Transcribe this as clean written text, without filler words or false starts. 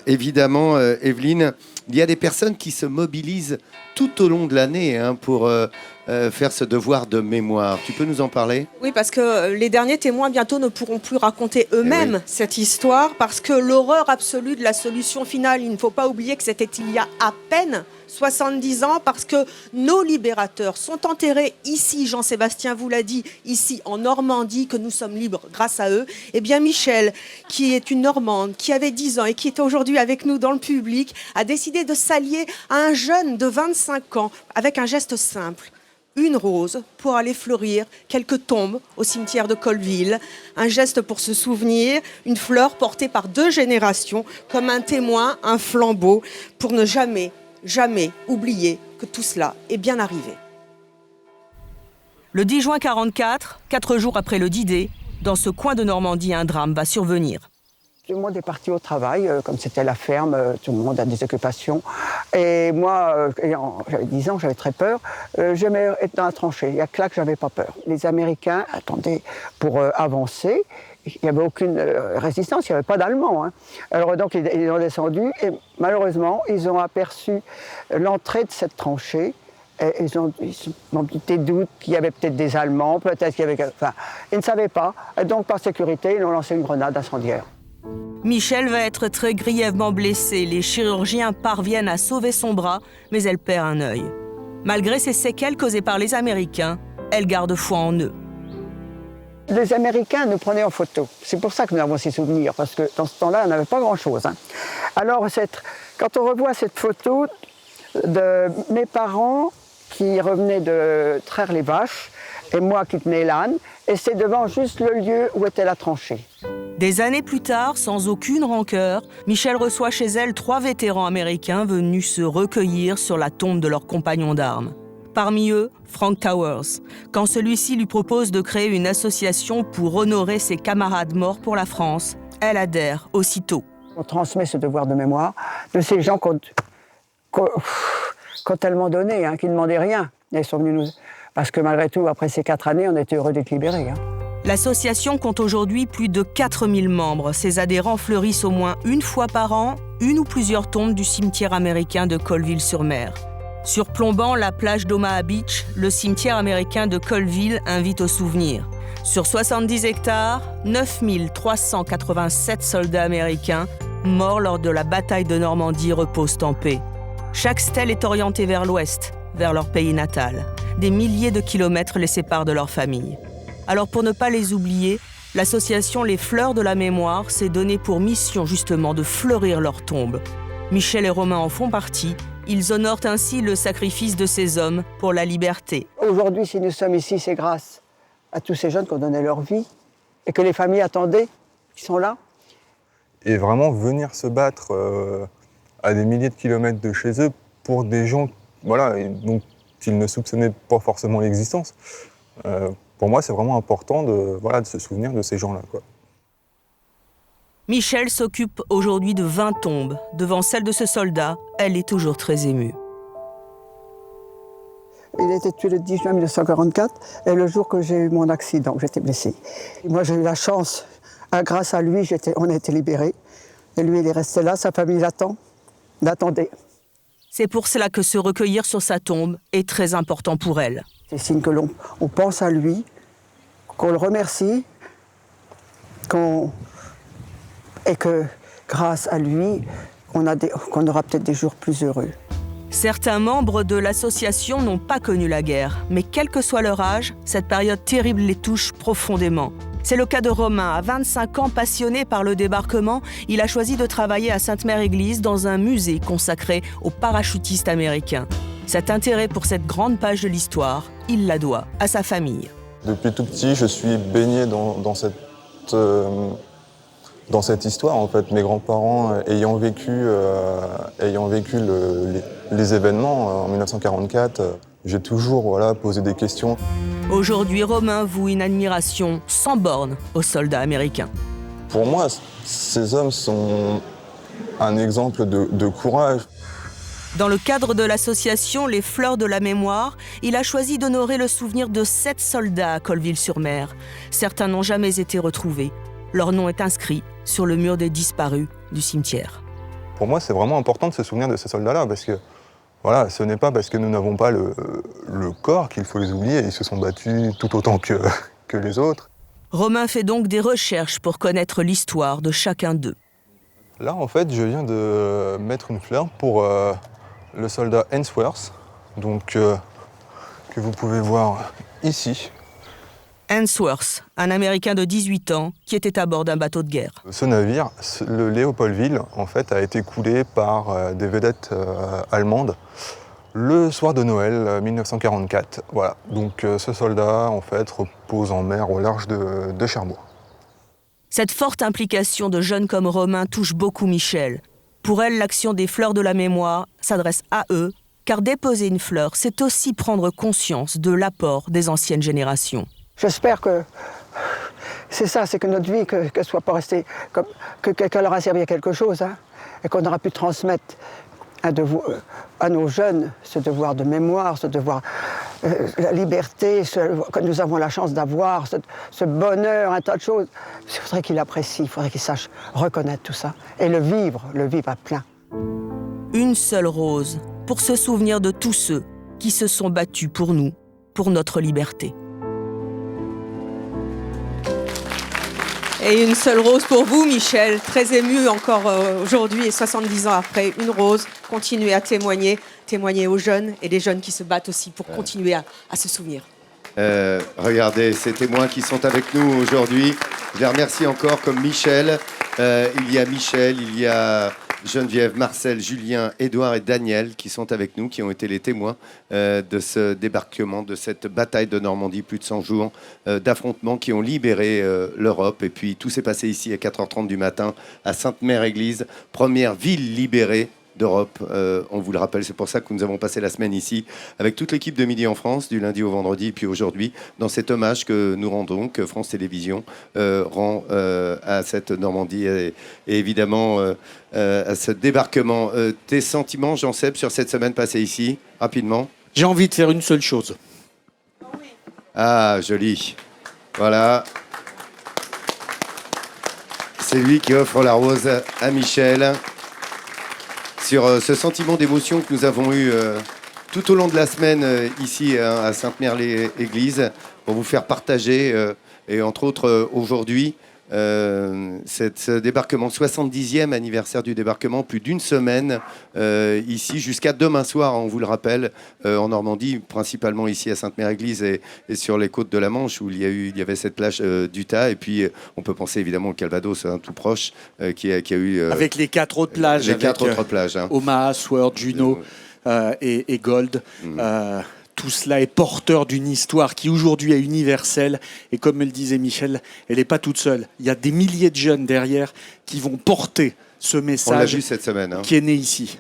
Évidemment, Evelyne, il y a des personnes qui se mobilisent tout au long de l'année pour faire ce devoir de mémoire. Tu peux nous en parler ? Oui, parce que les derniers témoins bientôt ne pourront plus raconter eux-mêmes cette histoire, parce que l'horreur absolue de la solution finale, il ne faut pas oublier que c'était il y a à peine 70 ans, parce que nos libérateurs sont enterrés ici, Jean-Sébastien vous l'a dit, ici en Normandie, que nous sommes libres grâce à eux. Eh bien Michel, qui est une Normande, qui avait 10 ans et qui est aujourd'hui avec nous dans le public, a décidé de s'allier à un jeune de 25 ans avec un geste simple. Une rose pour aller fleurir quelques tombes au cimetière de Colville. Un geste pour se souvenir, une fleur portée par 2 générations, comme un témoin, un flambeau, pour ne jamais oublier que tout cela est bien arrivé. Le 10 juin 1944, 4 jours après le D-Day, dans ce coin de Normandie, un drame va survenir. Tout le monde est parti au travail, comme c'était la ferme, tout le monde a des occupations. Et moi, j'avais 10 ans, j'avais très peur. J'aimais être dans la tranchée, il y a que là que j'avais pas peur. Les Américains attendaient pour avancer. Il n'y avait aucune résistance, il n'y avait pas d'Allemands. Alors donc ils ont descendu et malheureusement, ils ont aperçu l'entrée de cette tranchée. Et ils ont des doutes qu'il y avait peut-être des Allemands, peut-être qu'il y avait... Enfin, ils ne savaient pas. Et donc par sécurité, ils ont lancé une grenade incendiaire. Michel va être très grièvement blessée. Les chirurgiens parviennent à sauver son bras, mais elle perd un œil. Malgré ces séquelles causées par les Américains, elle garde foi en eux. Les Américains nous prenaient en photo. C'est pour ça que nous avons ces souvenirs, parce que dans ce temps-là, on n'avait pas grand-chose. Alors, quand on revoit cette photo de mes parents qui revenaient de traire les vaches, et moi qui tenais l'âne, et c'est devant juste le lieu où était la tranchée. Des années plus tard, sans aucune rancœur, Michel reçoit chez elle 3 vétérans américains venus se recueillir sur la tombe de leur compagnon d'armes. Parmi eux, Frank Towers, quand celui-ci lui propose de créer une association pour honorer ses camarades morts pour la France, elle adhère aussitôt. On transmet ce devoir de mémoire de ces gens qui ont tellement donné, qui ne demandaient rien. Ils sont venus nous... Parce que malgré tout, après ces 4 années, on était heureux d'être libérés. L'association compte aujourd'hui plus de 4000 membres. Ses adhérents fleurissent au moins une fois par an, une ou plusieurs tombes du cimetière américain de Colville-sur-Mer. Surplombant la plage d'Omaha Beach, le cimetière américain de Colville invite au souvenir. Sur 70 hectares, 9387 soldats américains morts lors de la bataille de Normandie reposent en paix. Chaque stèle est orientée vers l'ouest, vers leur pays natal. Des milliers de kilomètres les séparent de leur famille. Alors pour ne pas les oublier, l'association Les Fleurs de la Mémoire s'est donnée pour mission justement de fleurir leurs tombes. Michel et Romain en font partie. Ils honorent ainsi le sacrifice de ces hommes pour la liberté. Aujourd'hui, si nous sommes ici, c'est grâce à tous ces jeunes qui ont donné leur vie et que les familles attendaient, qui sont là. Et vraiment venir se battre à des milliers de kilomètres de chez eux pour des gens dont ils ne soupçonnaient pas forcément l'existence. Pour moi, c'est vraiment important de se souvenir de ces gens-là, quoi. Michel s'occupe aujourd'hui de 20 tombes. Devant celle de ce soldat, elle est toujours très émue. Il a été tué le 10 juin 1944, et le jour que j'ai eu mon accident, j'étais blessée. Et moi, j'ai eu la chance, grâce à lui, on a été libérés. Et lui, il est resté là, sa famille l'attendait. C'est pour cela que se recueillir sur sa tombe est très important pour elle. C'est signe que l'on pense à lui, qu'on le remercie, et que grâce à lui, qu'on aura peut-être des jours plus heureux. Certains membres de l'association n'ont pas connu la guerre, mais quel que soit leur âge, cette période terrible les touche profondément. C'est le cas de Romain. À 25 ans, passionné par le débarquement, il a choisi de travailler à Sainte-Mère-Église dans un musée consacré aux parachutistes américains. Cet intérêt pour cette grande page de l'histoire, il la doit à sa famille. Depuis tout petit, je suis baigné dans cette histoire, en fait. Mes grands-parents ayant vécu les événements en 1944, j'ai toujours posé des questions. Aujourd'hui, Romain voue une admiration sans borne aux soldats américains. Pour moi, ces hommes sont un exemple de courage. Dans le cadre de l'association Les Fleurs de la Mémoire, il a choisi d'honorer le souvenir de 7 soldats à Colville-sur-Mer. Certains n'ont jamais été retrouvés. Leur nom est inscrit sur le mur des disparus du cimetière. pour moi, c'est vraiment important de se souvenir de ces soldats-là, parce que voilà, ce n'est pas parce que nous n'avons pas le corps qu'il faut les oublier. Ils se sont battus tout autant que les autres. Romain fait donc des recherches pour connaître l'histoire de chacun d'eux. Là, en fait, je viens de mettre une fleur pour le soldat Ainsworth, donc, que vous pouvez voir ici. Ainsworth, un Américain de 18 ans qui était à bord d'un bateau de guerre. Ce navire, le Léopoldville, en fait, a été coulé par des vedettes allemandes le soir de Noël 1944. Voilà. Donc ce soldat, en fait, repose en mer au large de Cherbourg. Cette forte implication de jeunes comme Romain touche beaucoup Michel. Pour elle, l'action des Fleurs de la Mémoire s'adresse à eux, car déposer une fleur, c'est aussi prendre conscience de l'apport des anciennes générations. J'espère que c'est ça, c'est que notre vie, qu'elle ne soit pas restée comme qu'elle aura servi à quelque chose, hein, et qu'on aura pu transmettre à nos jeunes ce devoir de mémoire, ce devoir, la liberté, que nous avons la chance d'avoir, ce bonheur, un tas de choses. Il faudrait qu'ils l'apprécient, il faudrait qu'ils sachent reconnaître tout ça et le vivre à plein. Une seule rose pour se souvenir de tous ceux qui se sont battus pour nous, pour notre liberté. Et une seule rose pour vous, Michel. Très ému encore aujourd'hui et 70 ans après. Une rose. Continuez à témoigner aux jeunes et des jeunes qui se battent aussi pour continuer à se souvenir. Regardez ces témoins qui sont avec nous aujourd'hui. Je les remercie encore comme Michel. Il y a Michel, il y a Geneviève, Marcel, Julien, Édouard et Daniel qui sont avec nous, qui ont été les témoins de ce débarquement, de cette bataille de Normandie, plus de 100 jours d'affrontements qui ont libéré l'Europe. Et puis tout s'est passé ici à 4h30 du matin à Sainte-Mère-Église, première ville libérée d'Europe. On vous le rappelle, c'est pour ça que nous avons passé la semaine ici avec toute l'équipe de Midi en France, du lundi au vendredi, et puis aujourd'hui, dans cet hommage que nous rendons, que France Télévisions rend à cette Normandie et évidemment à ce débarquement. Tes sentiments, Jean-Seb, sur cette semaine passée ici, rapidement? J'ai envie de faire une seule chose. Ah, joli. Voilà. C'est lui qui offre la rose à Michel. Sur ce sentiment d'émotion que nous avons eu tout au long de la semaine ici à Sainte-Mère-l'Église, pour vous faire partager, et entre autres aujourd'hui, ce débarquement, 70e anniversaire du débarquement, plus d'une semaine ici, jusqu'à demain soir, on vous le rappelle, en Normandie, principalement ici à Sainte-Mère-Église et sur les côtes de la Manche, où il y avait cette plage d'Utah, et puis on peut penser évidemment au Calvados, tout proche, qui a eu... avec les 4 autres plages. Les 4 autres plages. Omaha, Sword, Juneau et Gold. Tout cela est porteur d'une histoire qui aujourd'hui est universelle. Et comme me le disait Michel, elle n'est pas toute seule. Il y a des milliers de jeunes derrière qui vont porter ce message. On l'a vu cette semaine. Qui est né ici.